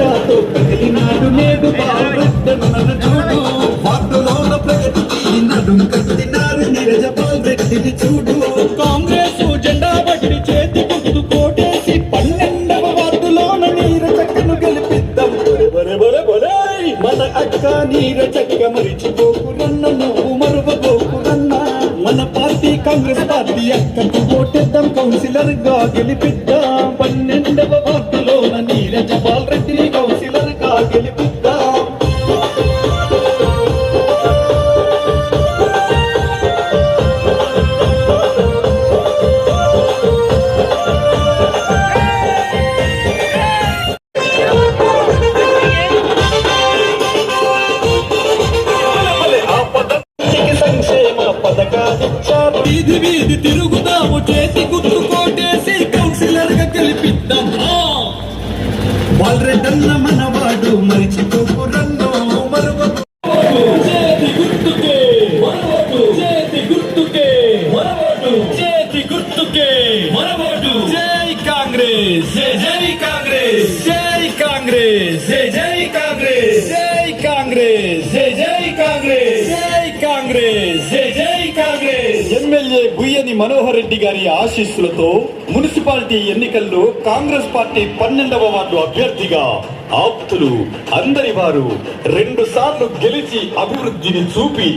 జెండాతో కదిలినాడు నేడు బాలరెడ్డన్న చూడు వార్డులోన ప్రగతికి నడుం కట్టినారు నీరజపాల్ రెడ్డిని చూడు కాంగ్రెస్ జెండా బట్టి చేతి గుర్తు కోటేసి 12వ వార్డులోన నీరజక్కను గెలిపిద్దాం మన అక్క నీరజక్క మరిచిపోకురన్న నువ్వు మరువబోకురన్న మన పార్టీ కాంగ్రెస్ పార్టీ అక్కకు ఓటేద్దాం కౌన్సిలర్ గా గెలిపిద్దాం 12వ వార్డులోన నీరజపాల్ రెడ్డిని కౌన్సిలర్ గా గెలిపిద్దాం వీధి వీధి తిరుగుదాము చేతి గుర్తు కోటేసి కౌన్సిలర్ గా గెలిపిద్దాం బాలరెడ్డన్న మనవాడు మరిచిపోకురన్నో చేతి గుర్తుకే మనవాడు చేతి గుర్తుకే మనవాడు చేతి గుర్తుకే మనవాడు జై కాంగ్రెస్ జై జై కాంగ్రెస్ జై కాంగ్రెస్ జై జై కాంగ్రెస్ జై కాంగ్రెస్ జై జై కాంగ్రెస్ జై కాంగ్రెస్ జై జై కాంగ్రెస్ ఎమ్మెల్యే గుయ్యని మనోహర్ రెడ్డి గారి ఆశీస్సులతో మున్సిపాలిటీ ఎన్నికల్లో కాంగ్రెస్ పార్టీ 12వ వార్డు అభ్యర్థిగా ఆప్తులు అందరి వారు 2 సార్లు గెలిచి అభివృద్ధిని చూపి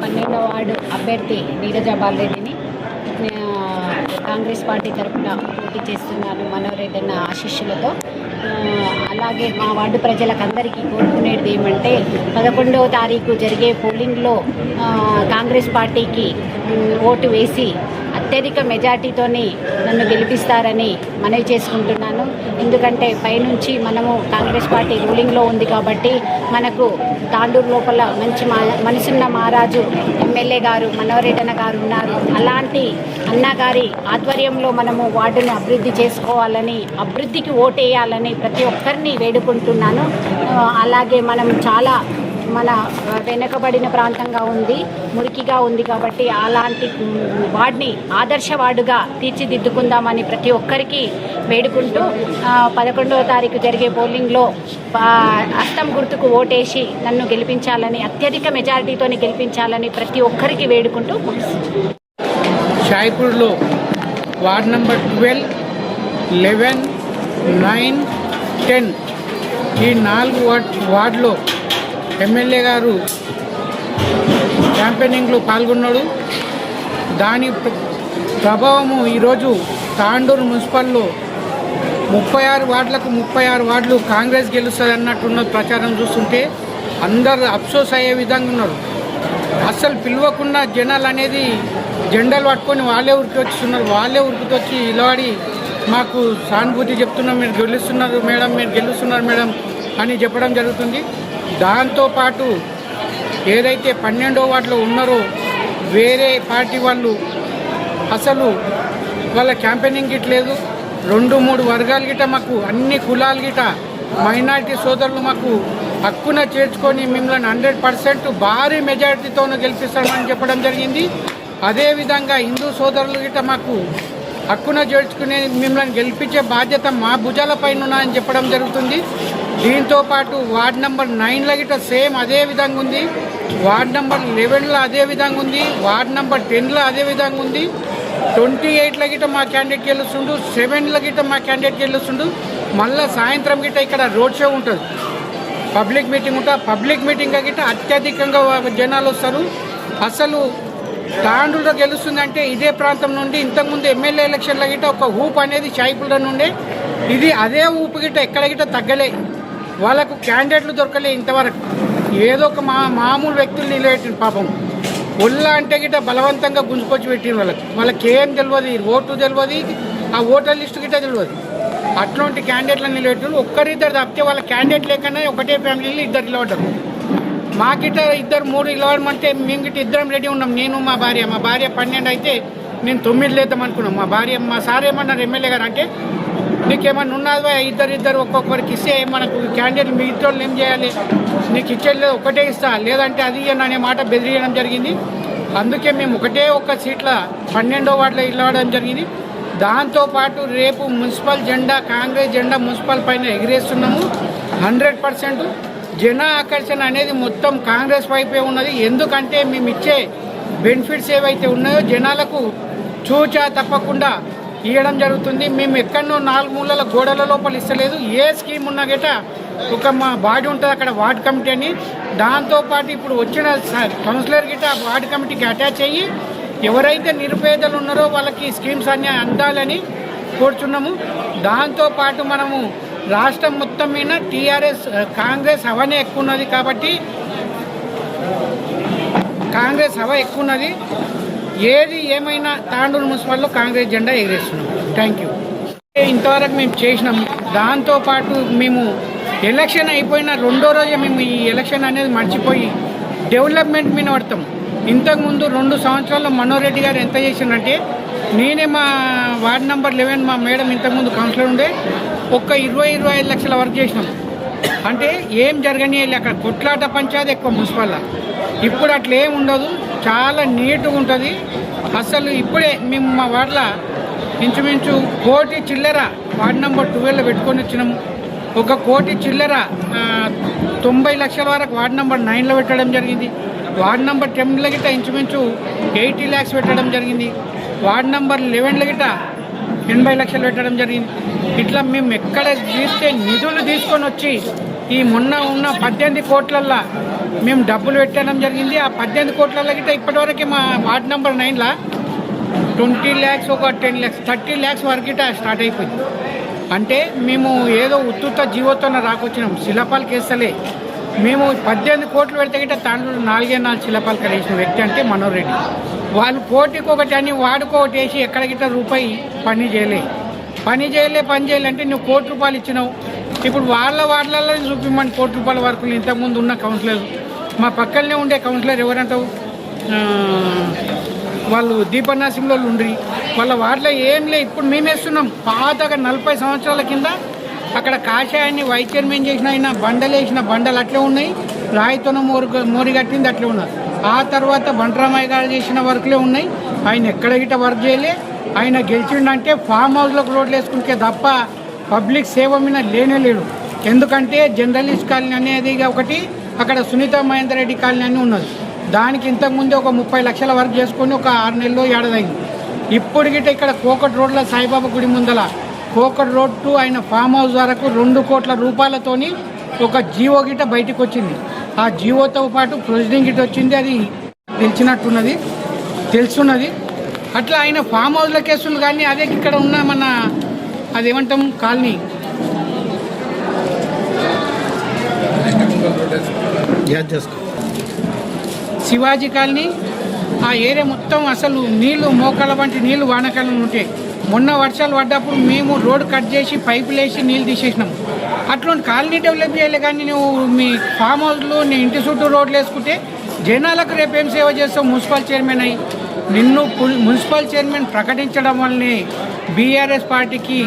12వ వార్డు అభ్యర్థి నీరజపాల్ రెడ్డిని కాంగ్రెస్ పార్టీ తరఫున పోటీ చేస్తున్నారు మనోహర్ రెడ్డి అన్న ఆశీస్సులతో. అలాగే మా వార్డు ప్రజలకందరికీ కోరుకునేది ఏమంటే 11వ తారీఖు జరిగే పోలింగ్లో కాంగ్రెస్ పార్టీకి ఓటు వేసి అత్యధిక మెజార్టీతోని నన్ను గెలిపిస్తారని మనవి చేసుకుంటున్నాను. ఎందుకంటే పైనుంచి మనము కాంగ్రెస్ పార్టీ రూలింగ్లో ఉంది కాబట్టి మనకు తాండూరు లోపల మంచి మనసున్న మహారాజు ఎమ్మెల్యే గారు మనోహర్ రెడ్డి అన్న గారు ఉన్నారు. అలాంటి అన్నగారి ఆధ్వర్యంలో మనము వార్డుని అభివృద్ధి చేసుకోవాలని, అభివృద్ధికి ఓటేయాలని ప్రతి ఒక్కరిని వేడుకుంటున్నాను. అలాగే మనం చాలా మన వెనుకబడిన ప్రాంతంగా ఉంది, మురికిగా ఉంది కాబట్టి అలాంటి వార్డుని ఆదర్శ వార్డుగా తీర్చిదిద్దుకుందామని ప్రతి ఒక్కరికి వేడుకుంటూ 11వ తారీఖు జరిగే పోలింగ్లో హస్తం గుర్తుకు ఓటేసి నన్ను గెలిపించాలని, అత్యధిక మెజారిటీతో గెలిపించాలని ప్రతి ఒక్కరికి వేడుకుంటూ షాయిపూర్లో వార్డ్ నెంబర్ 12, 11, 9, 10 ఈ 4 వార్డులో ఎమ్మెల్యే గారు క్యాంపెయినింగ్లో పాల్గొన్నాడు. దాని ప్రభావము ఈరోజు తాండూరు మున్సిపల్లో 36 వార్డులకు 36 వార్డులు కాంగ్రెస్ గెలుస్తుంది అన్నట్టున్న ప్రచారం చూస్తుంటే అందరు అఫ్సోస్ అయ్యే విధంగా ఉన్నారు. అస్సలు పిలవకుండా జనాలు అనేది జెండాలు పట్టుకొని వాళ్ళే ఉరికొచ్చుతున్నారు. వాళ్ళే ఉరికొచ్చి ఇలాడి మాకు సానుభూతి చెప్తున్నాం, మీరు గెలుస్తున్నారు మేడం, మీరు గెలుస్తున్నారు మేడం అని చెప్పడం జరుగుతుంది. దాంతోపాటు ఏదైతే 12వ వార్డులో ఉన్నారో వేరే పార్టీ వాళ్ళు అసలు వాళ్ళ క్యాంపెయినింగ్ గిట్లేదు. 2-3 వర్గాలు గిట మాకు అన్ని కులాలు గిట మైనారిటీ సోదరులు మాకు హక్కున చేర్చుకొని మిమ్మల్ని 100% భారీ మెజారిటీతో గెలిపిస్తామని చెప్పడం జరిగింది. అదేవిధంగా హిందూ సోదరులు గిట మాకు హక్కున చేర్చుకునే మిమ్మల్ని గెలిపించే బాధ్యత మా భుజాల పైన ఉన్నాయని చెప్పడం జరుగుతుంది. దీంతోపాటు వార్డ్ నెంబర్ 9లో గిట సేమ్ అదే విధంగా ఉంది, వార్డ్ నెంబర్ 11లో అదే విధంగా ఉంది, వార్డ్ నెంబర్ 10లో అదే విధంగా ఉంది, 28లో గిట మా క్యాండిడేట్ గెలుస్తుండు, 7లో గిట మా క్యాండిడేట్ గెలుస్తుండు. మళ్ళీ సాయంత్రం గిట ఇక్కడ రోడ్ షో ఉంటుంది, పబ్లిక్ మీటింగ్ ఉంటుంది. పబ్లిక్ మీటింగ్ గిట అత్యధికంగా జనాలు వస్తారు. అసలు తాండూరులో గెలుస్తుందంటే ఇదే ప్రాంతం నుండి ఇంతకుముందు ఎమ్మెల్యే ఎలక్షన్ల గిట ఒక ఊపు అనేది షాయిపూర్లో నుండే, ఇది అదే ఊపు గిట ఎక్కడ గిట తగ్గలే. వాళ్ళకు క్యాండిడేట్లు దొరకలే ఇంతవరకు. ఏదో ఒక మామూలు వ్యక్తులు నిలబెట్టిన పాపం ఒళ్ళ అంటే గిట బలవంతంగా గుంజుకొచ్చి పెట్టిన వాళ్ళకి ఏం తెలియదు, ఓటు తెలియదు, ఆ ఓటర్ లిస్టు గిట తెలియదు. అట్లాంటి క్యాండిడేట్లను నిలబెట్టిన ఒక్కరిద్దరు తప్పితే వాళ్ళ క్యాండిడేట్ లేకనే ఒకటే ఫ్యామిలీలో 2 నిలబడ్డారు. మా గిట్ట 2-3 నిలబడమంటే మేము గిట్ట 2 రెడీ ఉన్నాం, నేను మా భార్య 12 అయితే నేను 9 లేద్దాం అనుకున్నాం. మా సార్ ఏమన్నారు ఎమ్మెల్యే గారు అంటే, నీకేమన్నా ఉన్నదా 2 ఒక్కొక్కరికి ఇస్తే మనకు క్యాండిడేట్ మీ ఇద్దరు ఏం చేయాలి, నీకు ఇచ్చేది ఒకటే ఇస్తా, లేదంటే అది అనే మాట బెదిరియడం జరిగింది. అందుకే మేము ఒక్క సీట్ల 12వ వార్డులో ఇవ్వడం జరిగింది. దాంతోపాటు రేపు మున్సిపల్ జెండా, కాంగ్రెస్ జెండా మున్సిపల్ పైన ఎగిరేస్తున్నాము. 100% జన ఆకర్షణ అనేది మొత్తం కాంగ్రెస్ వైపే ఉన్నది. ఎందుకంటే మేము ఇచ్చే బెనిఫిట్స్ ఏవైతే ఉన్నాయో జనాలకు చూచా తప్పకుండా ఇవ్వడం జరుగుతుంది. మేము ఎక్కడనో 4 మూలల గోడల లోపల ఇస్తలేదు. ఏ స్కీమ్ ఉన్నా గట ఒక మా బాడీ ఉంటుంది అక్కడ, వార్డ్ కమిటీ అని. దాంతోపాటు ఇప్పుడు వచ్చిన కౌన్సిలర్ గిట వార్డ్ కమిటీకి అటాచ్ అయ్యి ఎవరైతే నిరుపేదలు ఉన్నారో వాళ్ళకి స్కీమ్స్ అన్నీ అందాలని కోరుచున్నాము. దాంతోపాటు మనము రాష్ట్రం మొత్తం మీద టీఆర్ఎస్ కాంగ్రెస్ హవానే ఎక్కువ ఉన్నది కాబట్టి కాంగ్రెస్ హవా ఎక్కువ ఉన్నది. ఏది ఏమైనా తాండూరు మున్సిపల్లో కాంగ్రెస్ జెండా ఎగిరేస్తున్నాం. Thank you. ఇంతవరకు మేము చేసినాము. దాంతోపాటు మేము ఎలక్షన్ అయిపోయిన 2వ రోజే మేము ఈ ఎలక్షన్ అనేది మర్చిపోయి డెవలప్మెంట్ మీద పడతాం. ఇంతకుముందు 2 సంవత్సరాల్లో మనోహర్ రెడ్డి గారు ఎంత చేసిందంటే, నేనే మా వార్డ్ నెంబర్ 11 మా మేడం ఇంతకుముందు కౌన్సిలర్ ఉండే ఒక్క 20-25 లక్షల వర్క్ చేసినాం. అంటే ఏం జరగని అక్కడ కొట్లాట పంచాయతీ ఎక్కువ మున్సిపల్లో. ఇప్పుడు అట్లా ఏం ఉండదు, చాలా నీట్గా ఉంటుంది. అసలు ఇప్పుడే మేము మా వార్డులో ఇంచుమించు 1 కోటి చిల్లర వార్డ్ నెంబర్ 12లో పెట్టుకొని వచ్చినాము. 1 కోటి చిల్లర 90 లక్షల వరకు వార్డ్ నెంబర్ 9లో పెట్టడం జరిగింది. వార్డ్ నెంబర్ 10లో గిట్ట ఇంచుమించు 80 lakhs పెట్టడం జరిగింది. వార్డ్ నెంబర్ 11లో గిట్ట 80 లక్షలు పెట్టడం జరిగింది. ఇట్లా మేము ఎక్కడ తీస్తే నిధులు తీసుకొని వచ్చి ఈ మొన్న ఉన్న 18 కోట్లల్లో మేము డబ్బులు పెట్టడం జరిగింది. ఆ 18 కోట్లలో గిట్ట ఇప్పటివరకు మా వార్డ్ నెంబర్ 9లో 20 lakhs, ఒక 10 lakhs, 30 lakhs వరకు గిట్ట స్టార్ట్ అయిపోయింది. అంటే మేము ఏదో ఉత్తుత జీవోతో రాకొచ్చినాం, శిలాపాలు కేస్తలే. మేము 18 కోట్లు పెడితే గిట్ట దాంట్లో 4 శిలాపాలు కలిసిన వ్యక్తి అంటే మనోహర్ రెడ్డి. వాళ్ళు కోటికి ఒకటి అని వాడుకోటి వేసి ఎక్కడ గిట్ట రూపాయి పని చేయలే అంటే నువ్వు 1 కోటి రూపాయలు ఇచ్చినావు. ఇప్పుడు వార్డులలో చూపిమ్మని 1 కోటి రూపాయల వరకు. ఇంతకుముందు ఉన్న కౌన్సిలర్, మా పక్కనే ఉండే కౌన్సిలర్ ఎవరంటావు, వాళ్ళు దీపనాసింలో ఉండ్రి, వాళ్ళ వార్డులో ఏం లే. ఇప్పుడు మేమేస్తున్నాం. పాతగా 40 సంవత్సరాల కింద అక్కడ కాషాయాన్ని వైస్ చైర్మన్ చేసిన ఆయన బండలు వేసిన బండలు అట్లే ఉన్నాయి, రాయితోన మోరి కట్టింది అట్లే ఉన్నారు. ఆ తర్వాత బండరామయ్య గారు చేసిన వర్క్లే ఉన్నాయి. ఆయన ఎక్కడ గిట్ట వర్క్ చేయలే. ఆయన గెలిచిండంటే ఫామ్ హౌస్లోకి రోడ్లు వేసుకుంటే తప్ప పబ్లిక్ సేవ మీద లేనే లేడు. ఎందుకంటే జర్నలిస్ట్ కాలనీ అనేది ఒకటి, అక్కడ సునీత మహేందర్ రెడ్డి కాలనీ అని ఉన్నది. దానికి ఇంతకుముందే ఒక 30 లక్షల వర్క్ చేసుకొని ఒక 6 నెలల్లో ఏడాదైంది. ఇప్పుడు గిట్ట ఇక్కడ కోకట్ రోడ్లో సాయిబాబా గుడి ముందల కోకట్ రోడ్ టు ఆయన ఫామ్ హౌస్ వరకు 2 కోట్ల రూపాయలతోని ఒక జీవో గిట్ట బయటకు వచ్చింది. ఆ జీవోతో పాటు ప్రొసీడింగ్ గిట్ట వచ్చింది. అది తెలుసున్నది. అట్లా ఆయన ఫామ్ హౌస్లో కేసులు కానీ అదే ఇక్కడ ఉన్న మన అదేమంటాం కాలనీ శివాజీ కాలనీ, ఆ ఏరియా మొత్తం అసలు నీళ్లు మోకాళ్ళ వంటి నీళ్లు వానకాలం ఉంటే మొన్న వర్షాలు పడ్డప్పుడు మేము రోడ్ కట్ చేసి పైపులు వేసి నీళ్ళు తీసేసినాము. అట్లాంటి కాలనీ డెవలప్ చేయలే. కానీ నువ్వు మీ ఫామ్ హౌస్లో నీ ఇంటి చుట్టూ రోడ్లు వేసుకుంటే జనాలకు రేపేం సేవ చేస్తావు? మున్సిపల్ చైర్మన్ అయ్యి నిన్ను మున్సిపల్ చైర్మన్ ప్రకటించడం వల్లనే బీఆర్ఎస్ పార్టీకి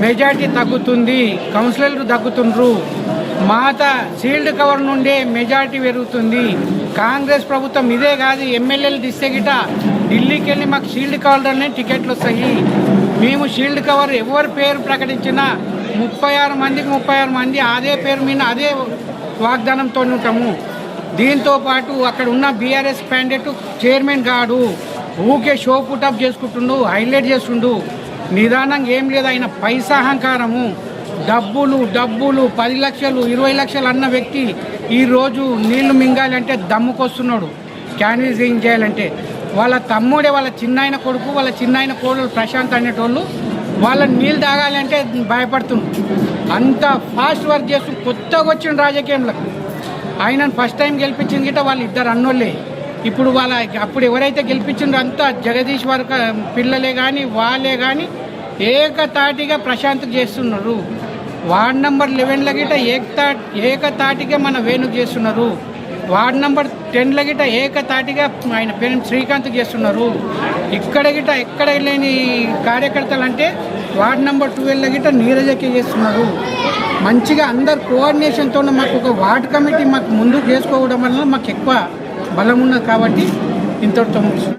మెజార్టీ తగ్గుతుంది, కౌన్సిలర్లు తగ్గుతుండ్రు. మాత షీల్డ్ కవర్ నుండే మెజార్టీ పెరుగుతుంది. కాంగ్రెస్ ప్రభుత్వం ఇదే కాదు, ఎమ్మెల్యేలు తీస్తే గిట ఢిల్లీకి వెళ్ళి మాకు షీల్డ్ కవర్లోనే టికెట్లు వస్తాయి. మేము షీల్డ్ కవర్ ఎవరి పేరు ప్రకటించినా 36 మందికి 36 మంది అదే పేరు మీద అదే వాగ్దానంతో ఉంటాము. దీంతో పాటు అక్కడ ఉన్న బీఆర్ఎస్ క్యాండిడేట్ చైర్మన్ కాడు, ఊకే షో పుటప్ చేసుకుంటుండు, హైలైట్ చేస్తుండు. నిదానంగా ఏం లేదు. ఆయన పైసా అహంకారము, డబ్బులు 10 లక్షలు 20 లక్షలు అన్న వ్యక్తి ఈరోజు నీళ్లు మింగాలంటే దమ్ముకొస్తున్నాడు. క్యాన్వీసింగ్ చేయాలంటే వాళ్ళ తమ్ముడే, వాళ్ళ చిన్నాయన కొడుకు, వాళ్ళ చిన్నాయన కోడలు ప్రశాంత్ అనేటోళ్ళు వాళ్ళని నీళ్ళు తాగాలంటే భయపడుతుండ్రు. అంత ఫాస్ట్ వర్క్ చేస్తూ కొత్తగా వచ్చిన రాజకీయంలోకి ఆయనను ఫస్ట్ టైం గెలిపించింది గిట్ట వాళ్ళు 2 అన్నోళ్ళే. ఇప్పుడు అప్పుడు ఎవరైతే గెలిపించిండ్రో అంతా జగదీష్ వర్గ పిల్లలే కానీ వాళ్ళే కానీ ఏకతాటిగా ప్రశాంత్ చేస్తున్నారు. వార్డ్ నెంబర్ 11లో గిట్ట ఏకతాటిగా మన వేణుకు చేస్తున్నారు. వార్డ్ నెంబర్ 10లో గిట్ట ఏకతాటిగా ఆయన పేరు శ్రీకాంత్ చేస్తున్నారు. ఇక్కడ గిట్ట ఎక్కడ లేని కార్యకర్తలు అంటే వార్డ్ నెంబర్ 12లో గిట్ట నీరజకి చేస్తున్నారు. మంచిగా అందరు కోఆర్డినేషన్తో మాకు ఒక వార్డ్ కమిటీ మాకు ముందుకు చేసుకోవడం వల్ల మాకు ఎక్కువ బలం ఉన్నది. కాబట్టి ఇంతటితో ముగిస్తున్నాను.